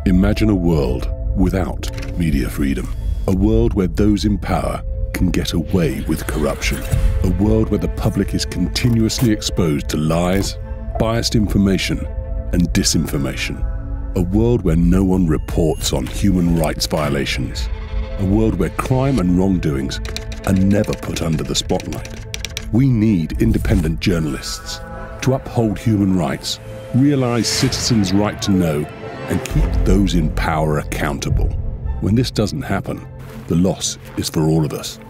Imagine a world without media freedom. A world where those in power can get away with corruption. A world where the public is continuously exposed to lies, biased information, and disinformation. A world where no one reports on human rights violations. A world where crime and wrongdoings are never put under the spotlight. We need independent journalists to uphold human rights, realize citizens' right to know, and keep those in power accountable. When this doesn't happen, the loss is for all of us.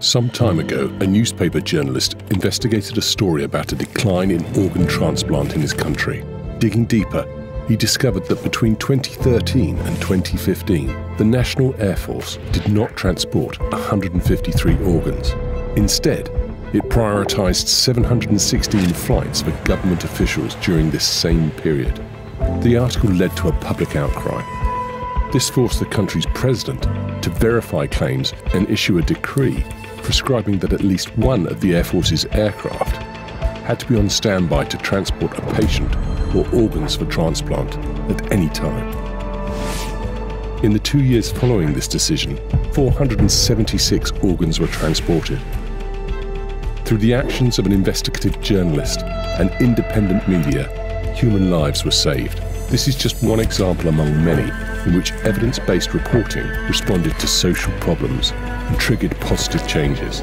Some time ago, a newspaper journalist investigated a story about a decline in organ transplant in his country. Digging deeper, he discovered that between 2013 and 2015, the National Air Force did not transport 153 organs. Instead, it prioritized 716 flights for government officials during this same period. The article led to a public outcry. This forced the country's president to verify claims and issue a decree prescribing that at least one of the Air Force's aircraft had to be on standby to transport a patient or organs for transplant at any time. In the 2 years following this decision, 476 organs were transported. Through the actions of an investigative journalist and independent media, human lives were saved. This is just one example among many in which evidence-based reporting responded to social problems and triggered positive changes.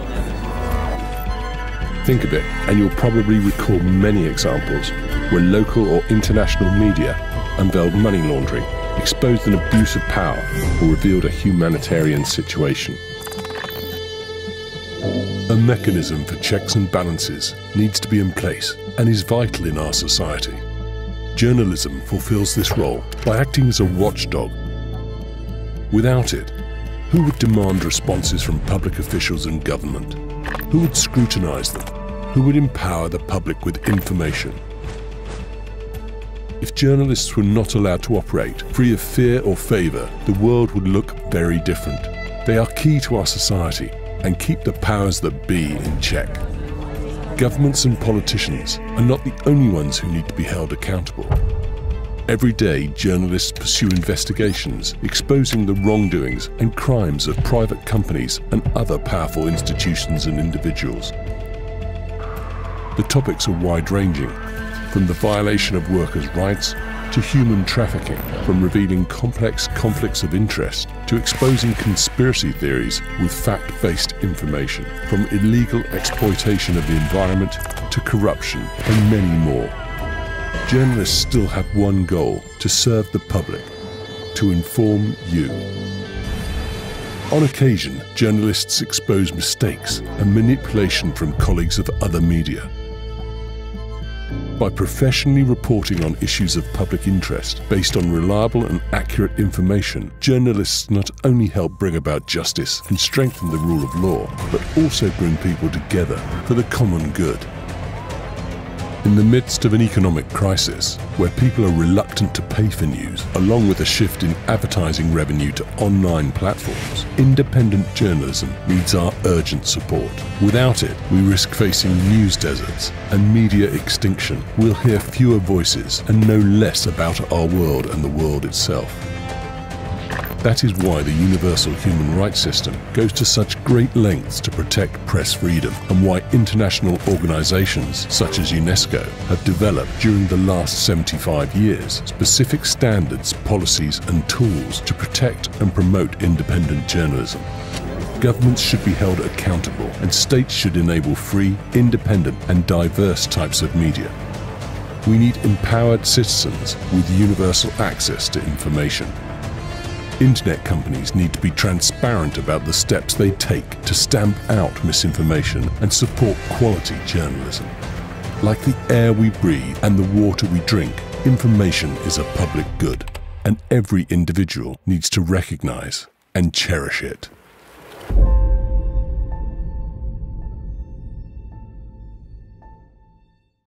Think of it, and you'll probably recall many examples where local or international media unveiled money laundering, exposed an abuse of power, or revealed a humanitarian situation. A mechanism for checks and balances needs to be in place and is vital in our society. Journalism fulfills this role by acting as a watchdog. Without it, who would demand responses from public officials and government? Who would scrutinize them? Who would empower the public with information? If journalists were not allowed to operate free of fear or favor, the world would look very different. They are key to our society and keep the powers that be in check. Governments and politicians are not the only ones who need to be held accountable. Every day, journalists pursue investigations exposing the wrongdoings and crimes of private companies and other powerful institutions and individuals. The topics are wide-ranging, from the violation of workers' rights to human trafficking, from revealing complex conflicts of interest to exposing conspiracy theories with fact-based information, from illegal exploitation of the environment to corruption and many more. Journalists still have one goal: to serve the public, to inform you. On occasion, journalists expose mistakes and manipulation from colleagues of other media. By professionally reporting on issues of public interest based on reliable and accurate information, journalists not only help bring about justice and strengthen the rule of law, but also bring people together for the common good. In the midst of an economic crisis, where people are reluctant to pay for news, along with a shift in advertising revenue to online platforms, independent journalism needs our urgent support. Without it, we risk facing news deserts and media extinction. We'll hear fewer voices and know less about our world and the world itself. That is why the universal human rights system goes to such great lengths to protect press freedom, and why international organizations such as UNESCO have developed during the last 75 years specific standards, policies and tools to protect and promote independent journalism. Governments should be held accountable, and states should enable free, independent and diverse types of media. We need empowered citizens with universal access to information. Internet companies need to be transparent about the steps they take to stamp out misinformation and support quality journalism. Like the air we breathe and the water we drink, information is a public good, and every individual needs to recognize and cherish it.